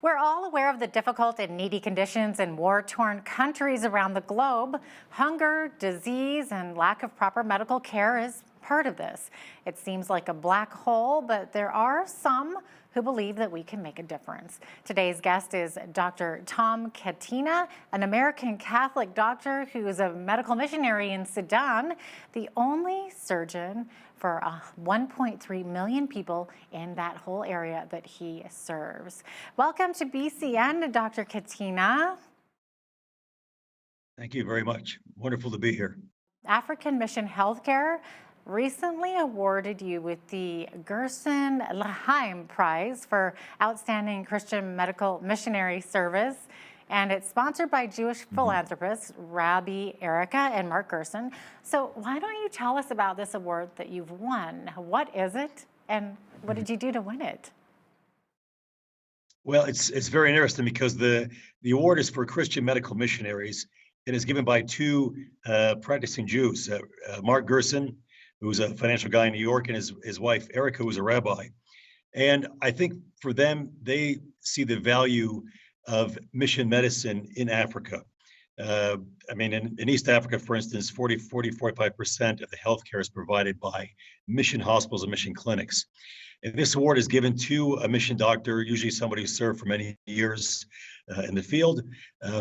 We're all aware of the difficult and needy conditions in war-torn countries around the globe. Hunger, disease, and lack of proper medical care is part of this. It seems like a black hole, but there are some who believe that we can make a difference. Today's guest is Dr. Tom Catena, an American Catholic doctor who is a medical missionary in Sudan, the only surgeon for 1.3 million people in that whole area that he serves. Welcome to BCN, Dr. Catena. Thank you very much. Wonderful to be here. African Mission Healthcare recently awarded you with the Gerson Lahaim Prize for Outstanding Christian Medical Missionary Service. And it's sponsored by Jewish Mhm. philanthropists Rabbi Erica and Mark Gerson. So why don't you tell us about this award that you've won? What is it, and what Mhm. did you do to win it? Well, it's very interesting because the award is for Christian medical missionaries. It is given by two practicing Jews, Mark Gerson, who's a financial guy in New York, and his wife Erica, who's a rabbi. And I think for them, they see the value of mission medicine in Africa. Uh, I mean, in East Africa, for instance, 45% of the healthcare is provided by mission hospitals and mission clinics. And this award is given to a mission doctor, usually somebody who served for many years in the field,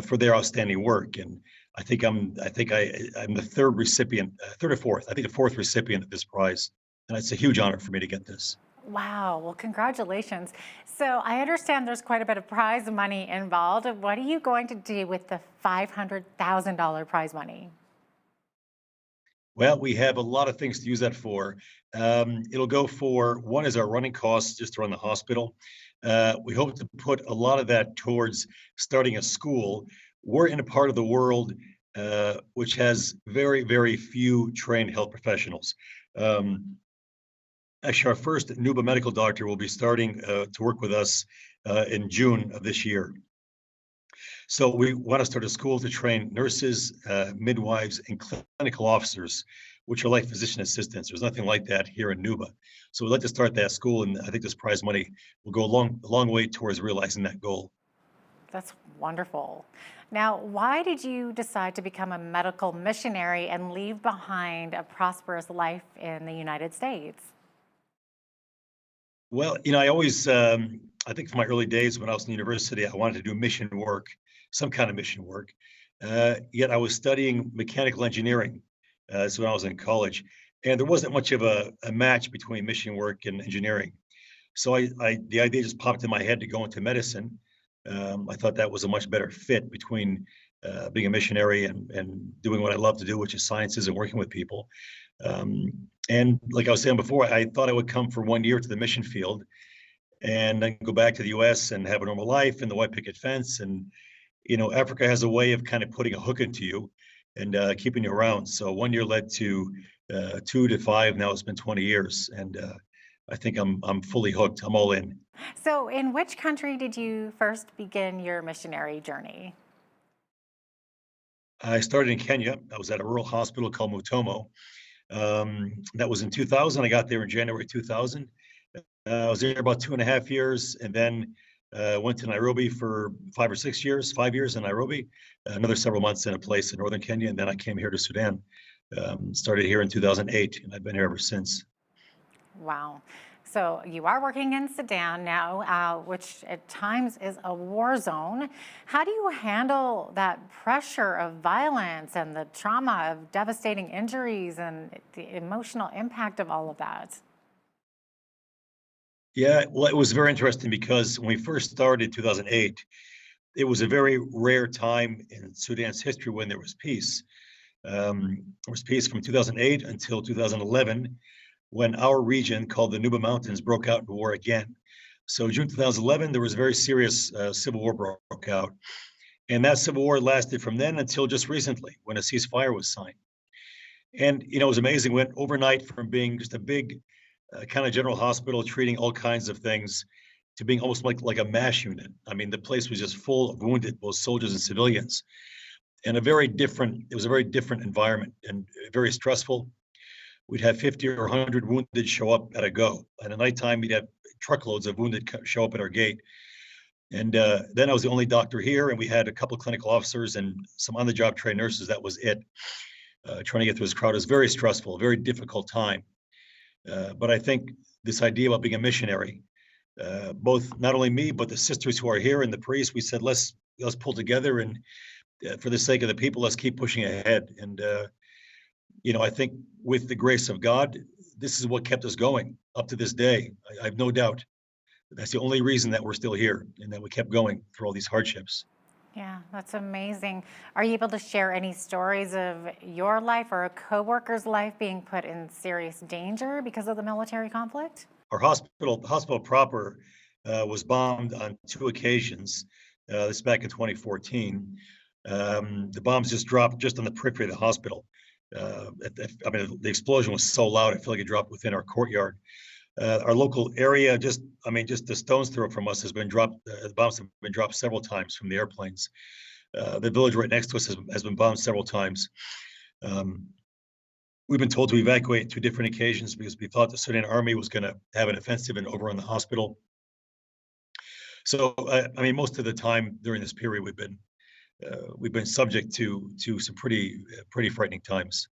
for their outstanding work. And I'm the third recipient, third or fourth, I think the fourth recipient of this prize. And it's a huge honor for me to get this. Wow, well, congratulations. So I understand there's quite a bit of prize money involved. What are you going to do with the $500,000 prize money? Well, we have a lot of things to use that for. It'll go for one is our running costs just to run the hospital. We hope to put a lot of that towards starting a school. We're in a part of the world which has very, very few trained health professionals. Um, Actually, our first Nuba medical doctor will be starting to work with us in June of this year. So we want to start a school to train nurses, midwives, and clinical officers, which are like physician assistants. There's nothing like that here in Nuba. So we'd like to start that school, and I think this prize money will go a long way towards realizing that goal. That's wonderful. Now, why did you decide to become a medical missionary and leave behind a prosperous life in the United States? Well, I think from my early days when I was in university, I wanted to do mission work, some kind of mission work. Yet I was studying mechanical engineering. So when I was in college, and there wasn't much of a match between mission work and engineering. So the idea just popped in my head to go into medicine. I thought that was a much better fit between being a missionary and doing what I love to do, which is sciences and working with people. Um, and like I was saying before, I thought I would come for 1 year to the mission field and then go back to the US and have a normal life and the white picket fence. And, Africa has a way of kind of putting a hook into you and keeping you around. So 1 year led to 2 to 5. Now it's been 20 years. And I think I'm fully hooked. I'm all in. So, in which country did you first begin your missionary journey? I started in Kenya. I was at a rural hospital called Mutomo. That was in 2000. I got there in January 2000. I was there about 2.5 years, and then went to Nairobi for 5 or 6 years, 5 years in Nairobi, another several months in a place in northern Kenya, and then I came here to Sudan. Started here in 2008, and I've been here ever since. Wow. So you are working in Sudan now, which at times is a war zone. How do you handle that pressure of violence and the trauma of devastating injuries and the emotional impact of all of that? Yeah, well, it was very interesting because when we first started in 2008, it was a very rare time in Sudan's history when there was peace. There was peace from 2008 until 2011, when our region, called the Nuba Mountains, broke out into war again. So June 2011, there was a very serious civil war broke out. And that civil war lasted from then until just recently when a ceasefire was signed. And, it was amazing. Went overnight from being just a big kind of general hospital treating all kinds of things to being almost like a mass unit. I mean, the place was just full of wounded, both soldiers and civilians. And it was a very different environment and very stressful. We'd have 50 or 100 wounded show up at a go. At a nighttime, we'd have truckloads of wounded show up at our gate. And then I was the only doctor here, and we had a couple of clinical officers and some on-the-job trained nurses. That was it. Trying to get through this crowd is very stressful, very difficult time. But I think this idea about being a missionary, both not only me but the sisters who are here and the priests, we said let's pull together and for the sake of the people, let's keep pushing ahead. And I think with the grace of God, this is what kept us going up to this day. I have no doubt. That's the only reason that we're still here and that we kept going through all these hardships. Yeah, that's amazing. Are you able to share any stories of your life or a coworker's life being put in serious danger because of the military conflict? Our hospital proper, was bombed on 2 occasions, this back in 2014. The bombs just dropped just on the periphery of the hospital. I mean, the explosion was so loud, I feel like it dropped within our courtyard. Our local area, just a stone's throw from us has been dropped. The bombs have been dropped several times from the airplanes. The village right next to us has been bombed several times. Um, we've been told to evacuate 2 different occasions because we thought the Sudan army was going to have an offensive and overrun the hospital. So, I mean, most of the time during this period, we've been subject to some pretty frightening times.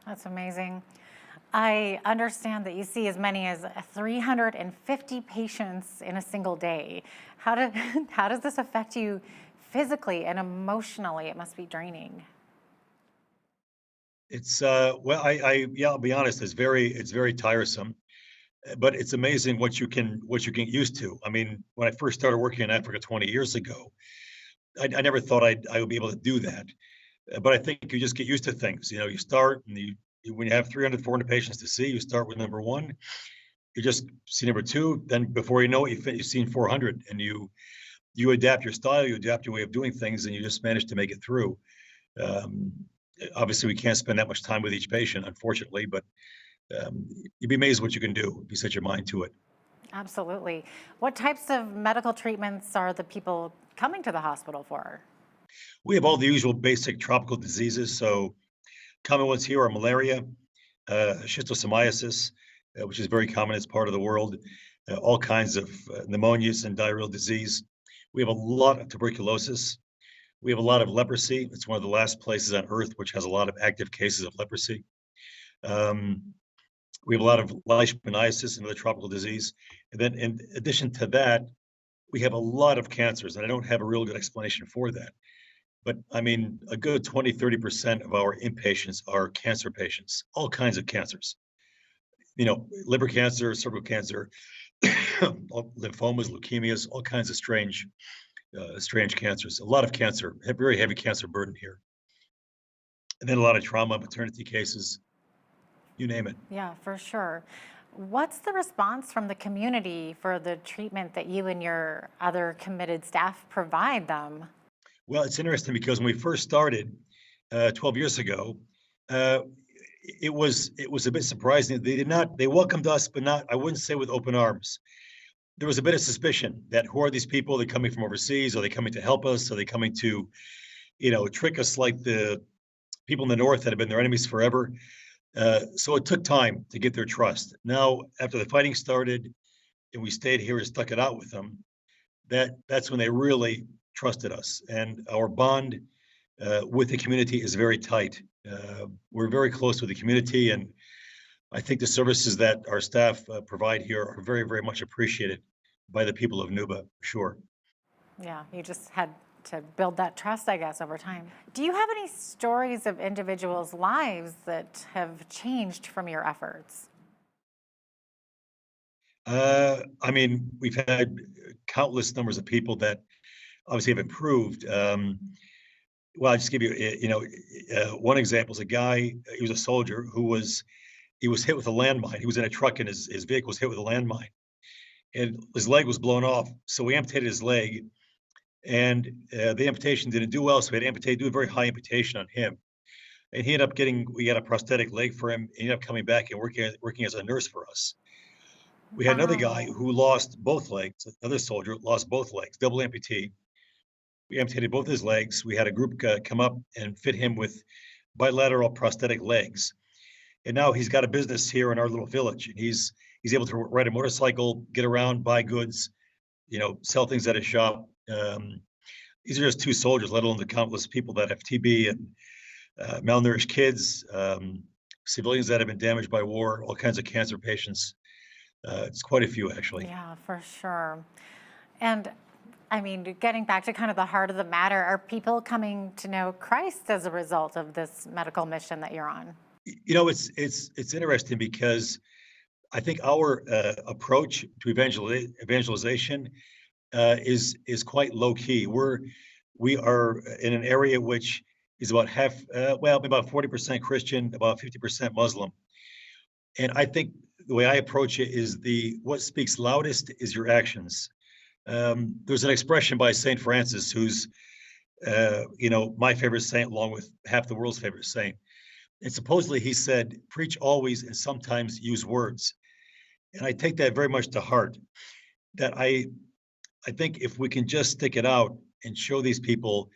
That's amazing. I understand that you see as many as 350 patients in a single day. How does this affect you physically and emotionally? It must be draining. It's well, yeah, I'll be honest, it's very tiresome, but it's amazing what you get used to. I mean, when I first started working in Africa 20 years ago, I never thought I would be able to do that. But I think you just get used to things. You start and when you have 300, 400 patients to see, you start with number one, you just see number two, then before you know it, you've seen 400, and you adapt your style, you adapt your way of doing things, and you just manage to make it through. Um, Obviously, we can't spend that much time with each patient, unfortunately, but um, you'd be amazed what you can do if you set your mind to it. Absolutely. What types of medical treatments are the people coming to the hospital for? We have all the usual basic tropical diseases. So common ones here are malaria, schistosomiasis, which is very common as part of the world, all kinds of pneumonias and diarrheal disease. We have a lot of tuberculosis. We have a lot of leprosy. It's one of the last places on earth which has a lot of active cases of leprosy. Um, we have a lot of leishmaniasis, another tropical disease. And then in addition to that, we have a lot of cancers, and I don't have a real good explanation for that. But I mean, a good 20, 30% of our inpatients are cancer patients, all kinds of cancers. Liver cancer, cervical cancer, lymphomas, leukemias, all kinds of strange cancers. A lot of cancer, very heavy cancer burden here. And then a lot of trauma, maternity cases, you name it. Yeah, for sure. What's the response from the community for the treatment that you and your other committed staff provide them? Well, it's interesting because when we first started 12 years ago, uh, it was a bit surprising. They welcomed us, but not, I wouldn't say with open arms. There was a bit of suspicion that who are these people? Are they coming from overseas? Are they coming to help us? Are they coming to, trick us like the people in the north that have been their enemies forever? So it took time to get their trust. Now, after the fighting started and we stayed here and stuck it out with them, that's when they really trusted us. And our bond with the community is very tight. We're very close with the community, and I think the services that our staff provide here are very, very much appreciated by the people of Nuba, for sure. Yeah, you just had to build that trust, I guess, over time. Do you have any stories of individuals' lives that have changed from your efforts? I mean, we've had countless numbers of people that obviously have improved. Well, I'll just give you, one example is a guy, he was a soldier he was hit with a landmine. He was in a truck and his vehicle was hit with a landmine and his leg was blown off. So we amputated his leg, and the amputation didn't do well. So we had to do a very high amputation on him. And we got a prosthetic leg for him. He ended up coming back and working as a nurse for us. We had another guy Wow. who lost both legs, another soldier lost both legs, double amputee. We amputated both his legs. We had a group come up and fit him with bilateral prosthetic legs. And now he's got a business here in our little village. And he's able to ride a motorcycle, get around, buy goods. sell things at a shop. These are just two soldiers, let alone the countless people that have TB and malnourished kids, civilians that have been damaged by war, all kinds of cancer patients. It's quite a few, actually. Yeah, for sure. And I mean, getting back to kind of the heart of the matter, are people coming to know Christ as a result of this medical mission that you're on? It's interesting because I think our approach to evangelization is quite low key. We are in an area which is about half, well, about 40% Christian, about 50% Muslim. And I think the way I approach it is what speaks loudest is your actions. There's an expression by Saint Francis, who's my favorite saint, along with half the world's favorite saint. And supposedly he said, "Preach always and sometimes use words." And I take that very much to heart. That I think if we can just stick it out and show these people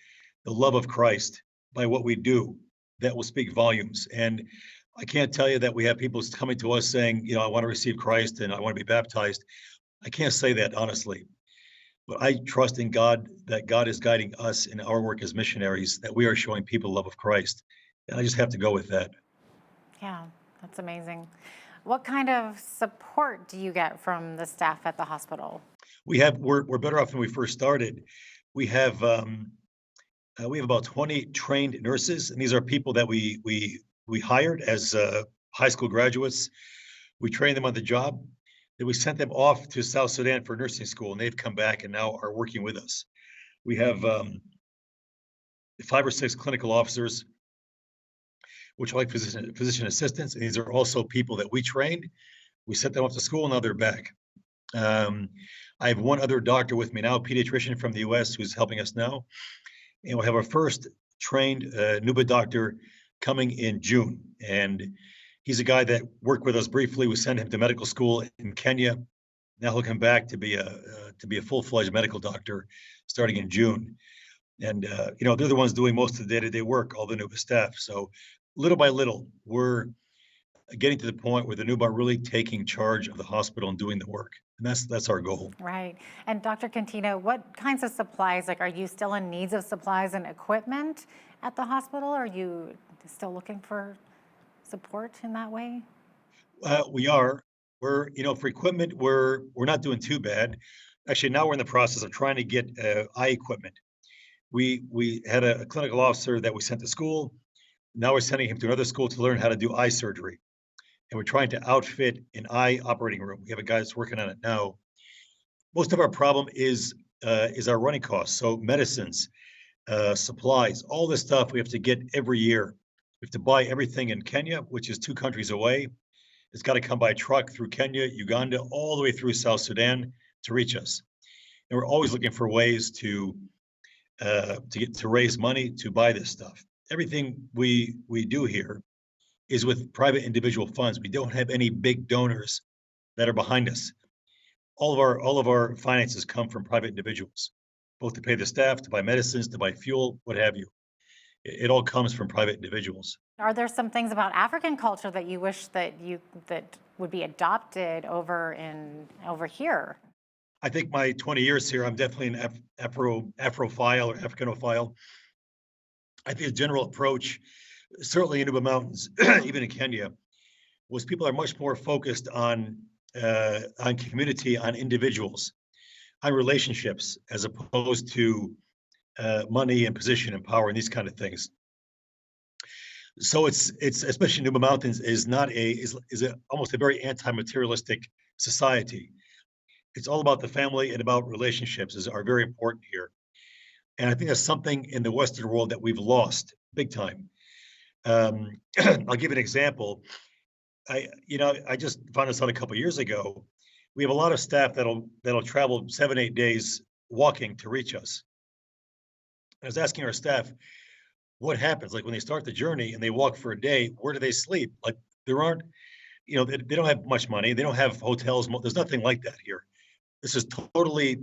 the love of Christ by what we do, that will speak volumes. And I can't tell you that we have people coming to us saying, I want to receive Christ and I want to be baptized. I can't say that honestly, but I trust in God that God is guiding us in our work as missionaries, that we are showing people the love of Christ. And I just have to go with that. Yeah, that's amazing. What kind of support do you get from the staff at the hospital? We're better off than we first started. We have about 20 trained nurses, and these are people that we hired as high school graduates. We trained them on the job. Then we sent them off to South Sudan for nursing school, and they've come back and now are working with us. We have 5 or 6 clinical officers, which are like physician assistants, and these are also people that we trained. We sent them off to school, and now they're back. I have one other doctor with me now, a pediatrician from the US, who's helping us now. And we'll have our first trained Nuba doctor coming in June. And he's a guy that worked with us briefly. We sent him to medical school in Kenya. Now he'll come back to be a full-fledged medical doctor starting in June. And they're the ones doing most of the day-to-day work, all the Nuba staff. So little by little, we're getting to the point where the Nuba are really taking charge of the hospital and doing the work. And that's our goal. Right. And Dr. Catena, what kinds of supplies, like, are you still in needs of supplies and equipment at the hospital? Are you still looking for support in that way? We are. For equipment, we're not doing too bad. Actually, now we're in the process of trying to get eye equipment. We had a clinical officer that we sent to school. Now we're sending him to another school to learn how to do eye surgery. And we're trying to outfit an eye operating room. We have a guy that's working on it now. Most of our problem is our running costs. So medicines, supplies, all this stuff we have to get every year. We have to buy everything in Kenya, which is 2 countries away. It's got to come by truck through Kenya, Uganda, all the way through South Sudan to reach us. And we're always looking for ways to raise money to buy this stuff. Everything we do here is with private individual funds. We don't have any big donors that are behind us. All of our finances come from private individuals, both to pay the staff, to buy medicines, to buy fuel, what have you. It all comes from private individuals. Are there some things about African culture that you wish that would be adopted over here? I think my 20 years here, I'm definitely an Afrophile or Africanophile. I think the general approach, certainly in Nuba Mountains, even in Kenya, was people are much more focused on community, on individuals, on relationships, as opposed to money and position and power and these kind of things. So it's especially Nuba Mountains is almost a very anti-materialistic society. It's all about the family and about relationships are very important here. And I think that's something in the Western world that we've lost big time. I'll give you an example. I just found this out a couple of years ago. We have a lot of staff that'll travel 7, 8 days walking to reach us. I was asking our staff, what happens? Like when they start the journey and they walk for a day, where do they sleep? Like there aren't, they don't have much money. They don't have hotels. There's nothing like that here. This is totally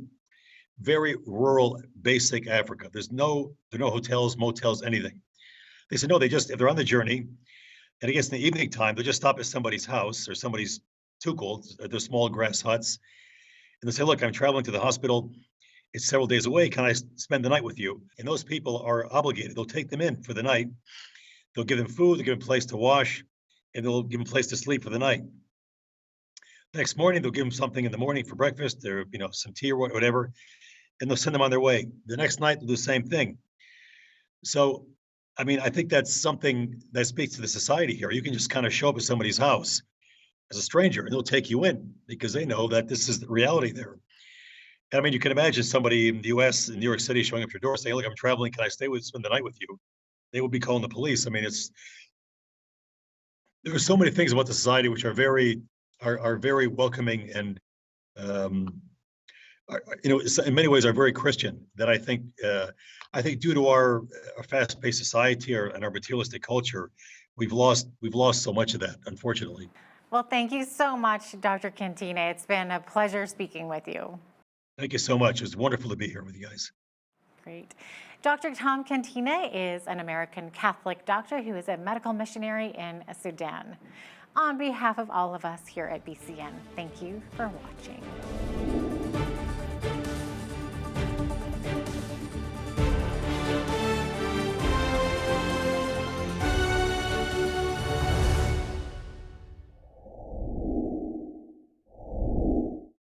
very rural, basic Africa. There are no hotels, motels, anything. They said, no, if they're on the journey and it gets in the evening time, they'll just stop at somebody's house or somebody's tukul, their small grass huts. and they say, look, I'm traveling to the hospital. It's several days away. Can I spend the night with you? And those people are obligated. They'll take them in for the night. They'll give them food, they'll give them a place to wash, and they'll give them a place to sleep for the night. Next morning, they'll give them something in the morning for breakfast, or some tea or whatever, and they'll send them on their way. The next night, they'll do the same thing. So, I mean, I think that's something that speaks to the society here. You can just kind of show up at somebody's house as a stranger, and they'll take you in because they know that this is the reality there. And I mean, you can imagine somebody in the U.S., in New York City, showing up at your door saying, "Look, I'm traveling. Can I spend the night with you?" They would be calling the police. I mean, there are so many things about the society which are very welcoming and um, in many ways are very Christian. That I think due to our fast-paced society and our materialistic culture, we've lost so much of that, unfortunately. Well, thank you so much, Dr. Catena. It's been a pleasure speaking with you. Thank you so much. It was wonderful to be here with you guys. Great. Dr. Tom Catena is an American Catholic doctor who is a medical missionary in Sudan. On behalf of all of us here at BCN, thank you for watching.